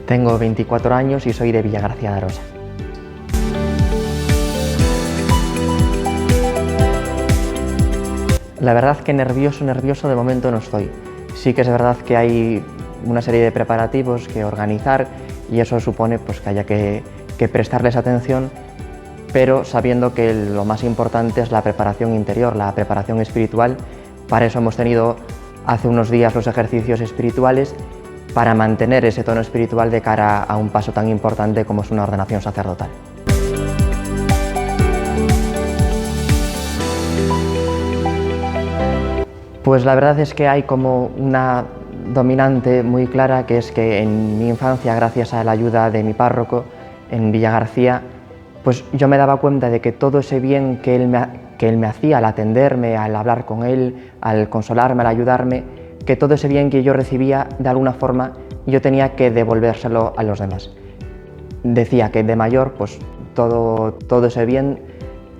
Tengo 24 años y soy de Villagarcía de Arosa. La verdad que nervioso de momento no estoy. Sí que es verdad que hay una serie de preparativos que organizar y eso supone pues, que haya que prestarles atención, pero sabiendo que lo más importante es la preparación interior, la preparación espiritual. Para eso hemos tenido hace unos días los ejercicios espirituales para mantener ese tono espiritual de cara a un paso tan importante como es una ordenación sacerdotal. Pues la verdad es que hay como una dominante muy clara, que es que en mi infancia, gracias a la ayuda de mi párroco en Villagarcía, pues yo me daba cuenta de que todo ese bien que él me hacía al atenderme, al hablar con él, al consolarme, al ayudarme, que todo ese bien que yo recibía, de alguna forma, yo tenía que devolvérselo a los demás. Decía que de mayor, pues todo ese bien,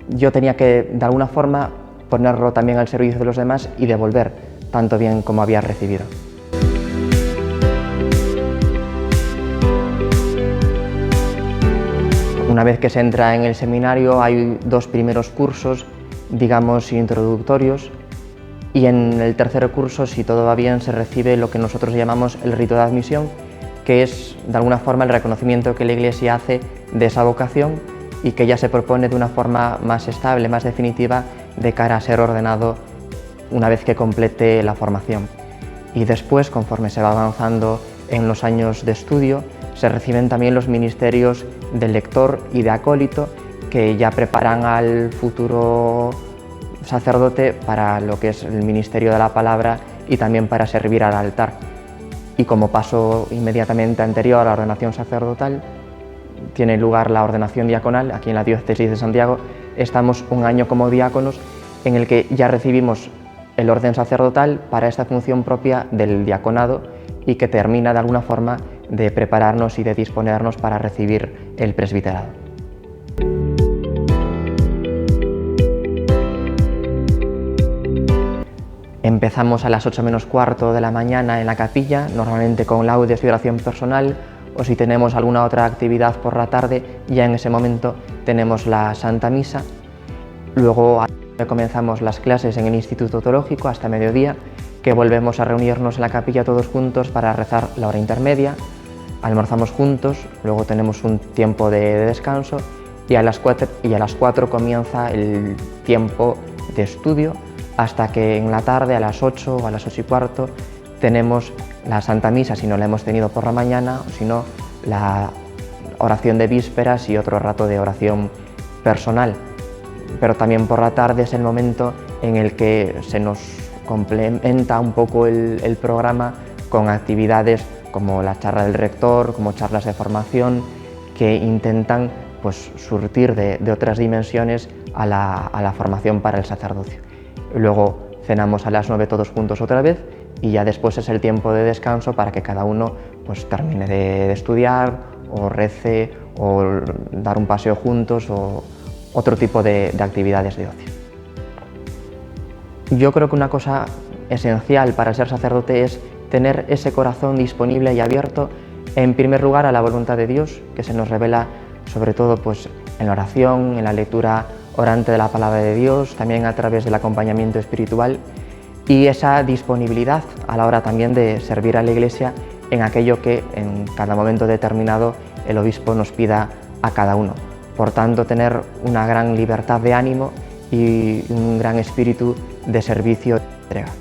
yo tenía que, de alguna forma, ponerlo también al servicio de los demás y devolver tanto bien como había recibido. Una vez que se entra en el seminario hay 2 primeros cursos, digamos, introductorios, y en el tercer curso, si todo va bien, se recibe lo que nosotros llamamos el rito de admisión, que es de alguna forma el reconocimiento que la Iglesia hace de esa vocación y que ya se propone de una forma más estable, más definitiva, de cara a ser ordenado una vez que complete la formación. Y después, conforme se va avanzando en los años de estudio, se reciben también los ministerios de lector y de acólito, que ya preparan al futuro sacerdote para lo que es el ministerio de la palabra y también para servir al altar. Y como paso inmediatamente anterior a la ordenación sacerdotal, tiene lugar la ordenación diaconal. Aquí en la diócesis de Santiago estamos un año como diáconos, en el que ya recibimos el orden sacerdotal para esta función propia del diaconado y que termina de alguna forma de prepararnos y de disponernos para recibir el presbiterado. Empezamos a las 8 menos cuarto de la mañana en la capilla, normalmente con laudes y oración personal, o si tenemos alguna otra actividad por la tarde, ya en ese momento tenemos la Santa Misa. Luego comenzamos las clases en el Instituto Teológico hasta mediodía, que volvemos a reunirnos en la capilla todos juntos para rezar la hora intermedia, almorzamos juntos, luego tenemos un tiempo de descanso y a las 4 comienza el tiempo de estudio, hasta que en la tarde, a las 8 o a las 8 y cuarto, tenemos la Santa Misa, si no la hemos tenido por la mañana, o si no, la oración de vísperas y otro rato de oración personal. Pero también por la tarde es el momento en el que se nos complementa un poco el programa con actividades como la charla del rector, como charlas de formación, que intentan pues, surtir de otras dimensiones a la formación para el sacerdocio. Luego cenamos a las 9 todos juntos otra vez y ya después es el tiempo de descanso para que cada uno pues, termine de estudiar o rece o dar un paseo juntos o otro tipo de actividades de ocio. Yo creo que una cosa esencial para ser sacerdote es tener ese corazón disponible y abierto, en primer lugar, a la voluntad de Dios, que se nos revela sobre todo pues, en la oración, en la lectura orante de la palabra de Dios, también a través del acompañamiento espiritual, y esa disponibilidad a la hora también de servir a la Iglesia en aquello que en cada momento determinado el obispo nos pida a cada uno. Por tanto, tener una gran libertad de ánimo y un gran espíritu de servicio y entrega.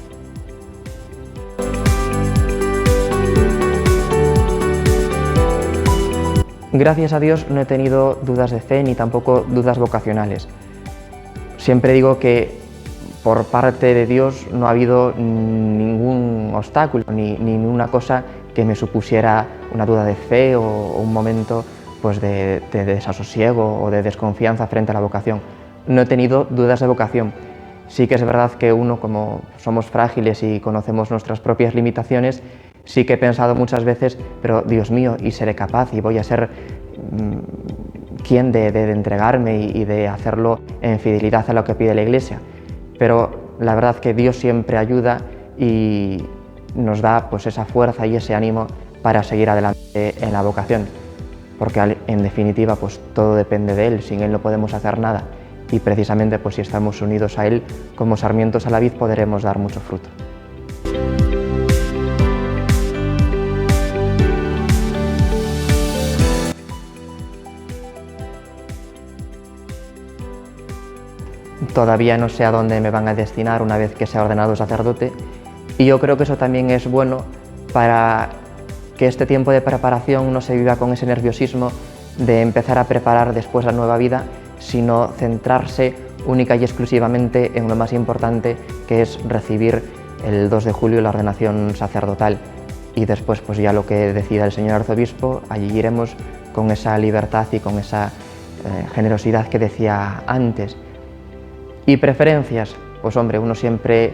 Gracias a Dios no he tenido dudas de fe ni tampoco dudas vocacionales. Siempre digo que por parte de Dios no ha habido ningún obstáculo ni ninguna cosa que me supusiera una duda de fe o un momento pues, de desasosiego o de desconfianza frente a la vocación. No he tenido dudas de vocación. Sí que es verdad que uno, como somos frágiles y conocemos nuestras propias limitaciones, sí que he pensado muchas veces, pero Dios mío, ¿y seré capaz? ¿Y voy a ser quién de entregarme y de hacerlo en fidelidad a lo que pide la Iglesia? Pero la verdad que Dios siempre ayuda y nos da pues, esa fuerza y ese ánimo para seguir adelante en la vocación, porque en definitiva pues todo depende de Él, sin Él no podemos hacer nada, y precisamente pues si estamos unidos a Él como sarmientos a la vid podremos dar mucho fruto. Todavía no sé a dónde me van a destinar una vez que sea ordenado sacerdote, y yo creo que eso también es bueno para que este tiempo de preparación no se viva con ese nerviosismo de empezar a preparar después la nueva vida, sino centrarse única y exclusivamente en lo más importante, que es recibir el 2 de julio la ordenación sacerdotal, y después pues ya lo que decida el señor arzobispo, allí iremos con esa libertad y con esa generosidad que decía antes. Y preferencias, pues hombre, uno siempre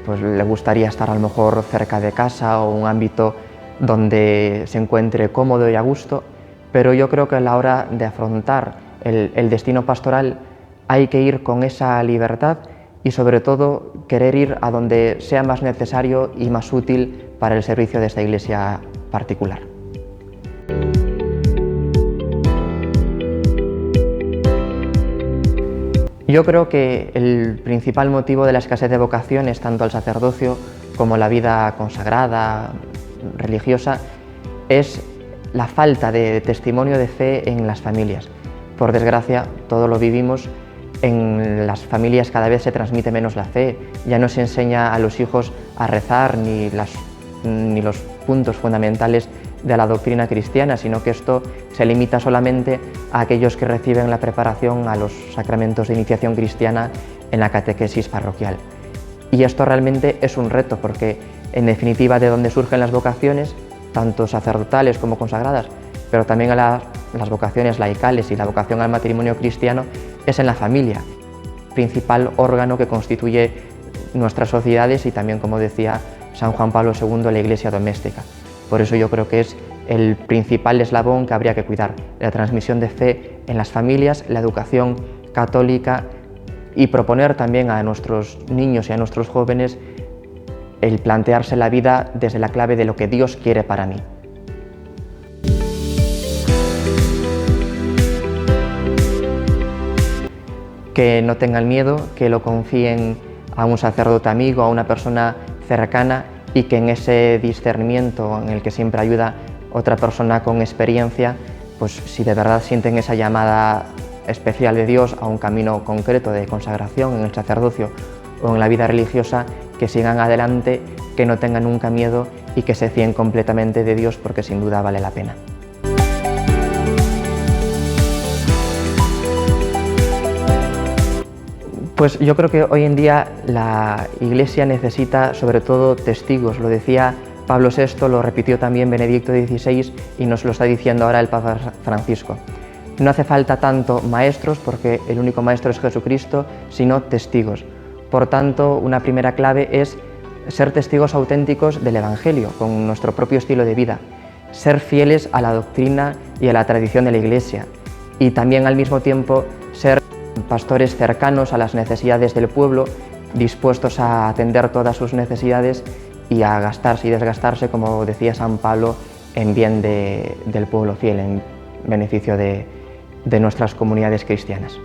pues, le gustaría estar a lo mejor cerca de casa o un ámbito donde se encuentre cómodo y a gusto, pero yo creo que a la hora de afrontar el destino pastoral hay que ir con esa libertad y sobre todo querer ir a donde sea más necesario y más útil para el servicio de esta iglesia particular. Yo creo que el principal motivo de la escasez de vocaciones, tanto al sacerdocio como a la vida consagrada, religiosa, es la falta de testimonio de fe en las familias. Por desgracia, todo lo vivimos, en las familias cada vez se transmite menos la fe, ya no se enseña a los hijos a rezar ni los puntos fundamentales de la doctrina cristiana, sino que esto se limita solamente a aquellos que reciben la preparación a los sacramentos de iniciación cristiana en la catequesis parroquial. Y esto realmente es un reto, porque en definitiva de donde surgen las vocaciones, tanto sacerdotales como consagradas, pero también a las vocaciones laicales y la vocación al matrimonio cristiano, es en la familia, principal órgano que constituye nuestras sociedades y también, como decía San Juan Pablo II, la iglesia doméstica. Por eso yo creo que es el principal eslabón que habría que cuidar, la transmisión de fe en las familias, la educación católica y proponer también a nuestros niños y a nuestros jóvenes el plantearse la vida desde la clave de lo que Dios quiere para mí. Que no tengan miedo, que lo confíen a un sacerdote amigo, a una persona cercana, y que en ese discernimiento en el que siempre ayuda otra persona con experiencia, pues si de verdad sienten esa llamada especial de Dios a un camino concreto de consagración en el sacerdocio o en la vida religiosa, que sigan adelante, que no tengan nunca miedo y que se fíen completamente de Dios, porque sin duda vale la pena. Pues yo creo que hoy en día la Iglesia necesita sobre todo testigos, lo decía Pablo VI, lo repitió también Benedicto XVI y nos lo está diciendo ahora el Papa Francisco. No hace falta tanto maestros, porque el único maestro es Jesucristo, sino testigos. Por tanto, una primera clave es ser testigos auténticos del Evangelio, con nuestro propio estilo de vida, ser fieles a la doctrina y a la tradición de la Iglesia, y también al mismo tiempo ser pastores cercanos a las necesidades del pueblo, dispuestos a atender todas sus necesidades y a gastarse y desgastarse, como decía San Pablo, en bien del pueblo fiel, en beneficio de nuestras comunidades cristianas.